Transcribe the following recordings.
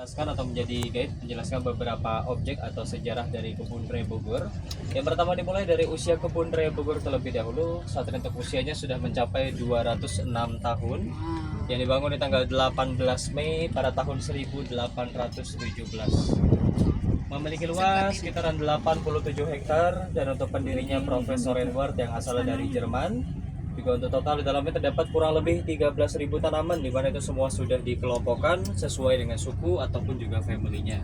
Menjelaskan atau menjadi guide menjelaskan beberapa objek atau sejarah dari Kebun Raya Bogor. Yang pertama dimulai dari usia Kebun Raya Bogor terlebih dahulu. Saat ini untuk usianya sudah mencapai 206 tahun. Yang dibangun di tanggal 18 Mei pada tahun 1817. Memiliki luas sekitaran 87 hektar dan untuk pendirinya Profesor Edward yang asalnya dari Jerman. Juga untuk total di dalamnya terdapat kurang lebih 13.000 tanaman, di mana itu semua sudah dikelompokkan sesuai dengan suku ataupun juga family-nya.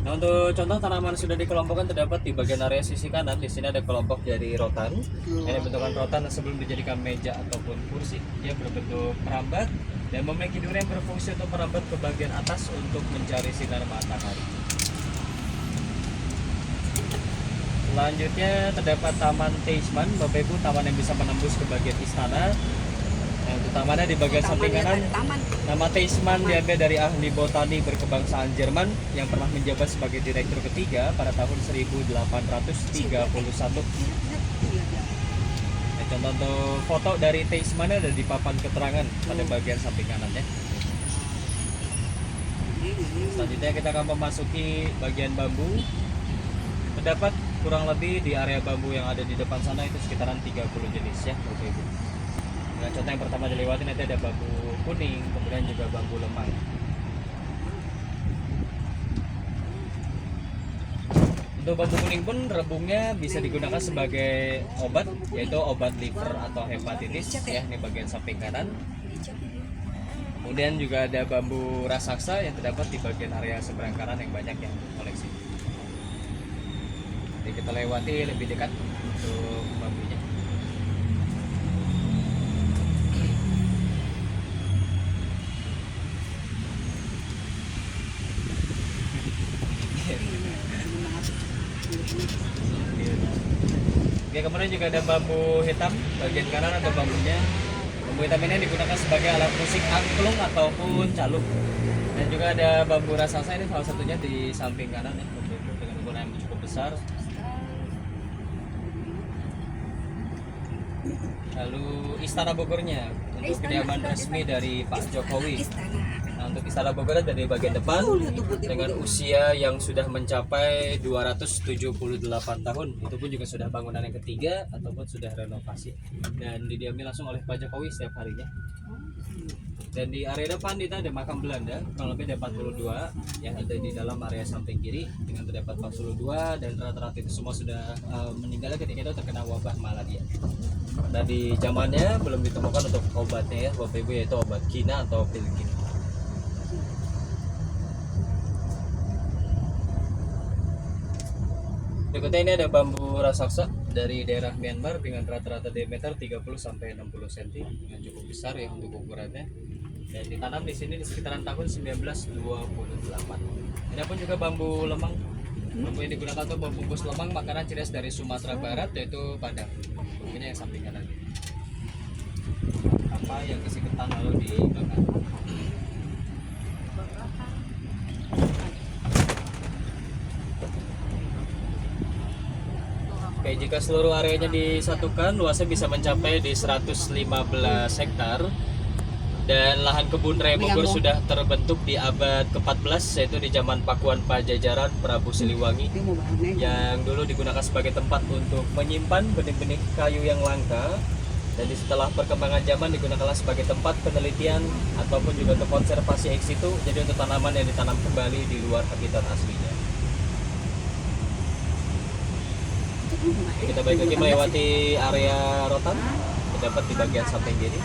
Nah, untuk contoh tanaman sudah dikelompokkan terdapat di bagian area sisi kanan. Di sini ada kelompok dari rotan. Ini bentukan rotan sebelum dijadikan meja ataupun kursi. Dia berbentuk merambat dan memiliki duri yang berfungsi untuk merambat ke bagian atas untuk mencari sinar matahari. Selanjutnya terdapat Taman Teisman, Bapak Ibu, taman yang bisa menembus ke bagian istana. Yang utamanya di bagian samping kanan, nama Teisman diambil dari ahli botani berkebangsaan Jerman yang pernah menjabat sebagai direktur ketiga pada tahun 1831. Nah, contoh untuk foto dari Teisman ada di papan keterangan pada bagian samping kanan ya. Selanjutnya kita akan memasuki bagian bambu. Terdapat kurang lebih di area bambu yang ada di depan sana itu sekitaran 30 jenis ya Bapak Ibu. Nah, contoh yang pertama dilewati nanti ada bambu kuning, kemudian juga bambu lemang. Untuk bambu kuning pun rebungnya bisa digunakan sebagai obat, yaitu obat liver atau hepatitis ya, ini bagian samping kanan. Kemudian juga ada bambu raksasa yang terdapat di bagian area seberang kanan yang banyak yang koleksi. Jadi kita lewati lebih dekat untuk bambunya. Oke, kemudian juga ada bambu hitam bagian kanan atau bambunya. Bambu hitam ini digunakan sebagai alat musik angklung ataupun calung. Dan juga ada bambu raksasa, ini salah satunya di samping kanan ya, dengan ukuran yang cukup besar. Lalu Istana Bogornya untuk kediaman resmi dari Pak Jokowi. Nah, untuk Istana Bogor dari bagian depan dengan usia yang sudah mencapai 278 tahun. Itu pun juga sudah bangunan yang ketiga ataupun sudah renovasi dan didiami langsung oleh Pak Jokowi setiap harinya. Dan di area depan kita ada makam Belanda, kurang lebih ada 42 yang ada di dalam area samping kiri dengan terdapat 42 dan rata-rata itu semua sudah meninggal ketika itu terkena wabah malaria. Nah, di zamannya belum ditemukan untuk obatnya ya Bapak Ibu, yaitu obat kina atau pil kina. Berikutnya ini ada bambu raksasa dari daerah Myanmar dengan rata-rata diameter 30 sampai 60 cm yang cukup besar ya untuk ukurannya. Dan ditanam di sini di sekitaran tahun 1928. Ada pun juga bambu lemang. Bambu yang digunakan untuk membungkus lemang makanan ciri khas dari Sumatera Barat yaitu padang. Ini yang samping kanan. Apa yang isi ketan lalu dibakar. Oke, jika seluruh areanya disatukan, luasnya bisa mencapai di 115 hektar. Dan lahan kebun raya Bogor sudah terbentuk di abad ke-14, yaitu di zaman Pakuan Pajajaran Prabu Siliwangi, yang dulu digunakan sebagai tempat untuk menyimpan benih-benih kayu yang langka. Dan setelah perkembangan zaman digunakanlah sebagai tempat penelitian ataupun juga untuk konservasi ex situ, jadi untuk tanaman yang ditanam kembali di luar habitat aslinya. Kita balik lagi melewati area rotan, terdapat di bagian samping kiri.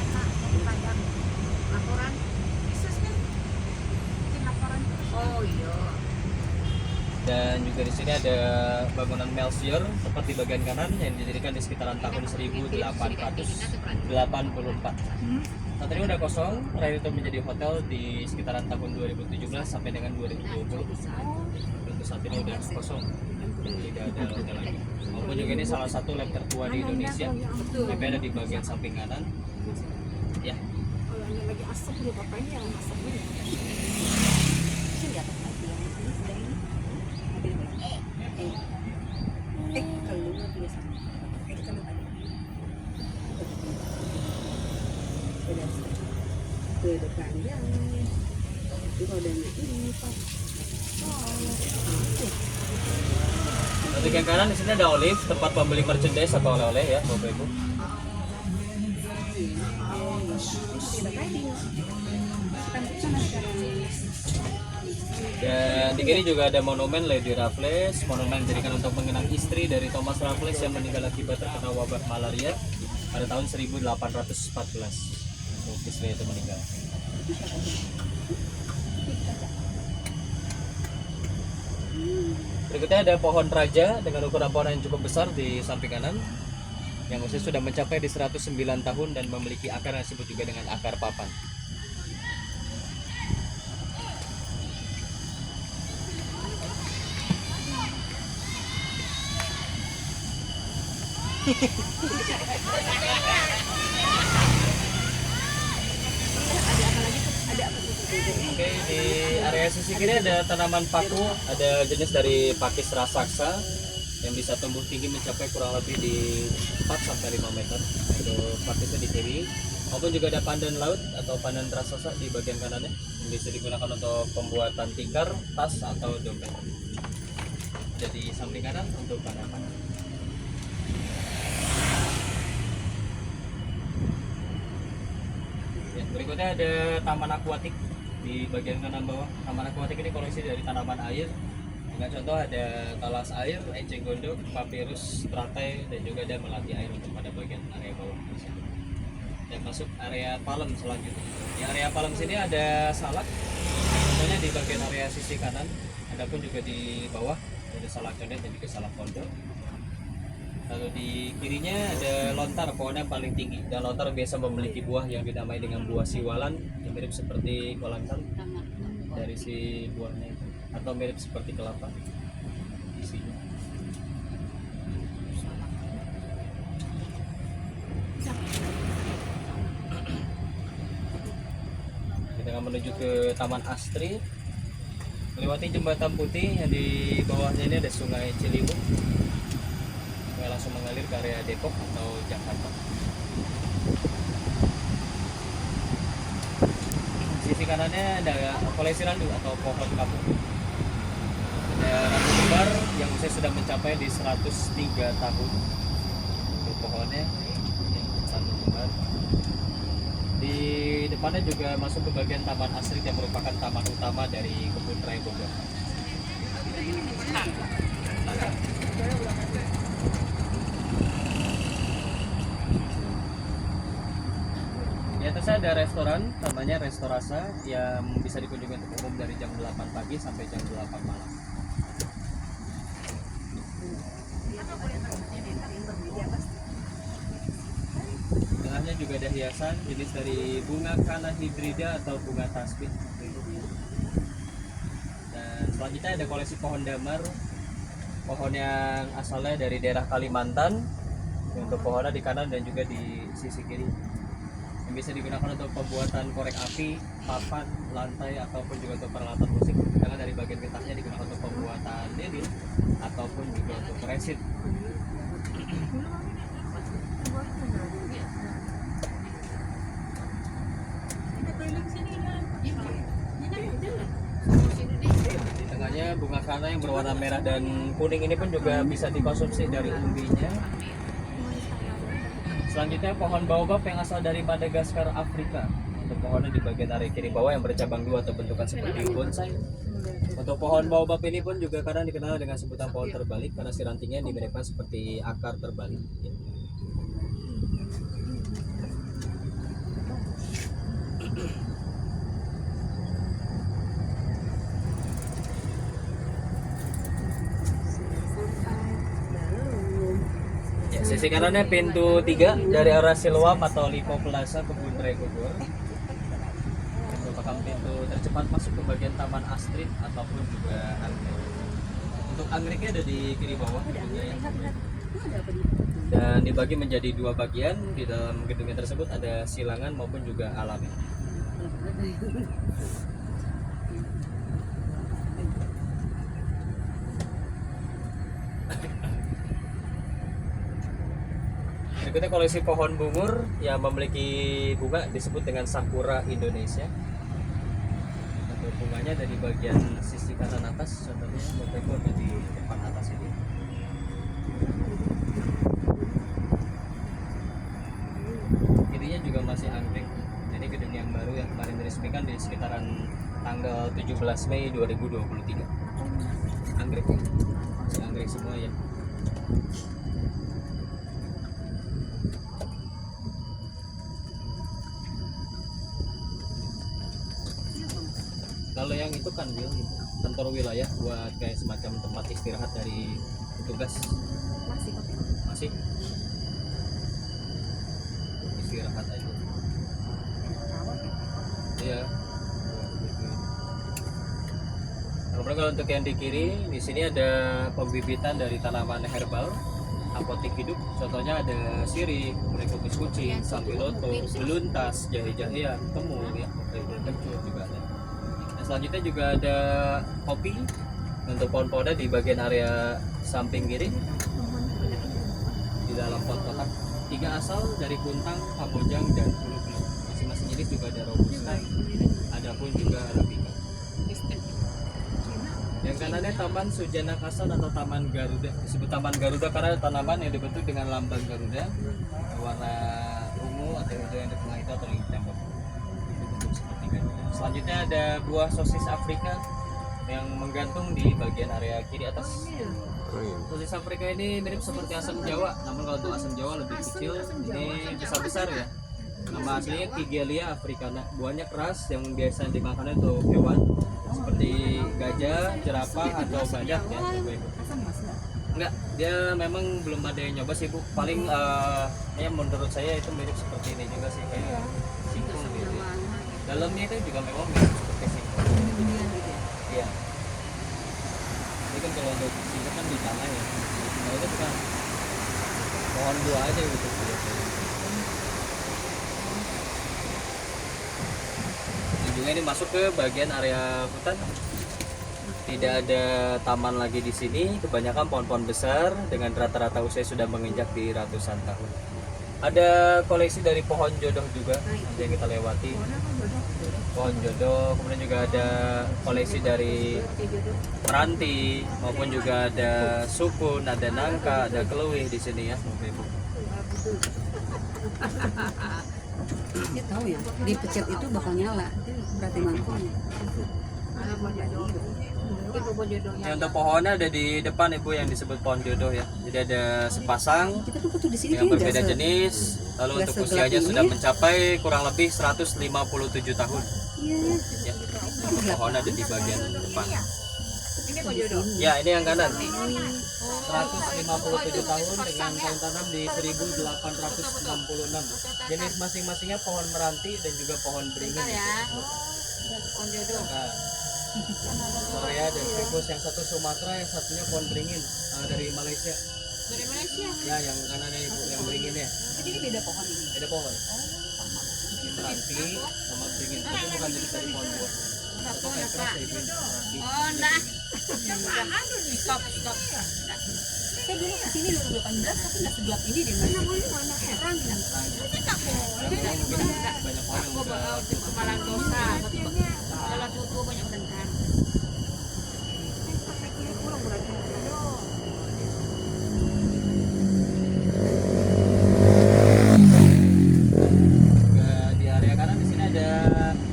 Dan juga di sini ada bangunan Melchior tepat di bagian kanan yang didirikan di sekitaran tahun 1884. Saat ini udah kosong, terakhir itu menjadi hotel di sekitaran tahun 2017 sampai dengan 2020. Untuk saat ini udah kosong, tidak ada hotel lagi. Maupun juga ini salah satu lab tertua di Indonesia, tapi ada di bagian samping kanan. Ya. Lagi asap nih bapaknya yang masaknya. Keluar biasa. Keluar. Ke depannya. rodanya ini Pak. Untuk yang kanan di sini ada Olive, tempat membeli merchandise atau oleh-oleh ya, Bapak Ibu. Kita kayak kita sana sekarang. Dan di kiri juga ada monumen Lady Raffles, monumen didirikan untuk mengenang istri dari Thomas Raffles yang meninggal akibat terkena wabah malaria pada tahun 1814. Untuk istri itu meninggal. Berikutnya ada pohon raja dengan ukuran pohon yang cukup besar di samping kanan, yang usia sudah mencapai di 109 tahun dan memiliki akar yang disebut juga dengan akar papan. Oke, di area sisi kiri ada tanaman paku, ada jenis dari Pakis raksasa yang bisa tumbuh tinggi mencapai kurang lebih di 4 sampai 5 meter. Itu pakisnya di kiri. Maupun juga ada pandan laut atau pandan raksasa di bagian kanannya yang bisa digunakan untuk pembuatan tikar, tas atau dompet. Jadi samping kanan untuk tanaman. Ya, berikutnya ada taman akuatik di bagian kanan bawah. Taman akuatik ini koleksi dari tanaman air. Dengan contoh ada talas air, enceng gondok, papirus, teratai, dan juga ada melati air untuk pada bagian area bawah. Dan masuk area palem selanjutnya. Di area palem sini ada salak, contohnya di bagian area sisi kanan. Adapun juga di bawah ada salak condet dan juga salak pondok. Lalu di kirinya ada lontar, pohon yang paling tinggi. Dan lontar biasa memiliki buah yang dinamai dengan buah siwalan, yang mirip seperti kolantan dari si buahnya itu, atau mirip seperti kelapa isinya. Kita akan menuju ke Taman Astrid, melewati jembatan putih yang di bawahnya ini ada Sungai Ciliwung yang langsung mengalir ke area Depok atau Jakarta. Sisi kanannya ada koleksi randu atau pohon kapuk. Ada randu kembar yang usia sudah mencapai di 103 tahun. Untuk pohonnya randu kembar. Di depannya juga masuk ke bagian Taman Astrid yang merupakan taman utama dari Kebun Raya Bogor. Di atasnya ada restoran, namanya Restorasa, yang bisa dikunjungi untuk umum dari jam 8 pagi sampai jam 8 malam. Tengahnya juga ada hiasan jenis dari bunga kana hibrida atau bunga tasbih. Dan selanjutnya ada koleksi pohon damar, pohon yang asalnya dari daerah Kalimantan. Untuk pohonnya di kanan dan juga di sisi kiri, yang bisa digunakan untuk pembuatan korek api, papan, lantai, ataupun juga untuk peralatan musik. Sedangkan dari bagian getahnya digunakan untuk pembuatan lilin ataupun juga untuk resin. Di tengahnya bunga kana yang berwarna merah dan kuning ini pun juga bisa dikonsumsi dari umbinya. Selanjutnya pohon baobab yang asal dari Madagaskar, Afrika. Untuk pohonnya di bagian area kiri bawah yang bercabang dua atau bentukan seperti bonsai. Untuk pohon baobab ini pun juga kadang dikenal dengan sebutan pohon terbalik karena si rantingnya dimiripkan seperti akar terbalik. Ya, sisi kanannya pintu 3 dari arah Siloam atau Lipo Plaza Kebun Raya Bogor. Merupakan pintu tercepat masuk ke bagian Taman Astrid ataupun juga anggrek. Untuk anggreknya ada di kiri bawah. Dan dibagi menjadi dua bagian. Di dalam gedungnya tersebut ada silangan maupun juga alami. Berikutnya koleksi pohon bungur yang memiliki bunga disebut dengan Sakura Indonesia. Untuk bunganya dari bagian sisi kanan atas, contohnya Bapak Ibu ada di depan atas ini. Kirinya juga masih anggrek. Jadi gedung yang baru yang kemarin diresmikan di sekitaran tanggal 17 Mei 2023. Anggrek, masih anggrek semua ya. Kalau yang itu kan Wil, kantor wilayah buat kayak semacam tempat istirahat dari petugas. Masih kok. Masih istirahat aja. Iya. Kemudian kalau untuk yang di kiri, di sini ada pembibitan dari tanaman herbal, apotek hidup. Contohnya ada sirih, kemudian kubis kucing, sambiloto, beluntas, jahe-jahean, temu ya, kencur juga ada. Nah, selanjutnya juga ada kopi untuk pohon-pohonnya di bagian area samping kiri di dalam pot kotak. 3 asal dari Kuntang, Kamojang, dan Hulu-Hulu. Masing-masing jenis juga ada robusta, ada pun juga arabica. Yang kanannya Taman Sujana Kasan atau Taman Garuda. Disebut Taman Garuda karena tanaman yang dibentuk dengan lambang Garuda, warna ungu atau hijau yang di tengah itu atau yang ditembak. Dibentuk seperti Garuda. Selanjutnya ada buah sosis Afrika yang menggantung di bagian area kiri atas. Sosis Afrika ini mirip seperti asam Jawa, namun kalau untuk asam Jawa lebih kecil, ini besar-besar ya. Nama aslinya Kigelia africana. Buahnya keras yang biasa dimakan untuk hewan seperti gajah, jerapah atau badak ya. Enggak, dia memang belum ada yang nyoba sih Bu. Paling ya menurut saya itu mirip seperti ini juga sih kayak singkong gitu. Dalamnya itu juga memang mirip seperti singkong. Iya. Ini kan kalau untuk singkong kan di tanah ya. Kalau itu bukan pohon buah aja gitu. Ujungnya ini masuk ke bagian area hutan. Tidak ada taman lagi di sini, kebanyakan pohon-pohon besar dengan rata-rata usia sudah menginjak di ratusan tahun. Ada koleksi dari pohon jodoh juga yang kita lewati. Pohon jodoh, kemudian juga ada koleksi dari meranti maupun juga ada sukun, ada nangka, ada keluih di sini ya, Bapak Ibu. Dia tahu ya, dipencet itu bakal nyala. Berarti mangkuknya. Ya, untuk pohonnya ada di depan Ibu yang disebut pohon jodoh ya. Jadi ada sepasang Kita tuh foto di sini yang kayaknya berbeda nggak jenis. Lalu nggak untuk segelap usianya ini sudah ya. mencapai kurang lebih 157 tahun. Iya. Ya. Pohon ada di bagian depan. Ini kok jodoh. Ya, ini yang kanan. 157 tahun dengan tahun tanam di 1866. Jenis masing-masingnya pohon meranti dan juga pohon beringin. Pohon jodoh. Nah, Korea dan Ficus, yang satu Sumatera, yang satunya pohon beringin dari Malaysia. Dari Malaysia. Ya, yang kanannya Ibu, yang beringin ya. Jadi ini beda pohon ini. Ada pohon. Ini meranti sama beringin, tapi bukan jenis dari pohon buah. Itu kayak keras ya Ibu, meranti. Oh, enggak. Stop. Saya dulu kesini 2018 tapi nggak segelap ini deh. Mana boleh mana heran. Mungkin banyak pohon yang udah Kepala dosa. Kalau tutu banyak rentan. juga di area kanan. Di sini ada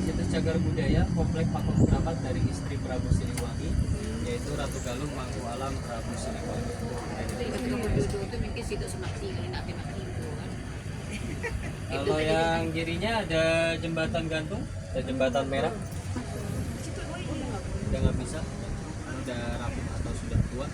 situs cagar budaya komplek Patung Keramat dari istri Prabu Siliwangi, yaitu Ratu Galung Mangku Alam Prabu Siliwangi. Itu mungkin situ semakti kali nggak mati itu kan. Kalau yang kirinya ada jembatan gantung, ada jembatan merah. Udah nggak bisa, udah rapuh atau sudah tua.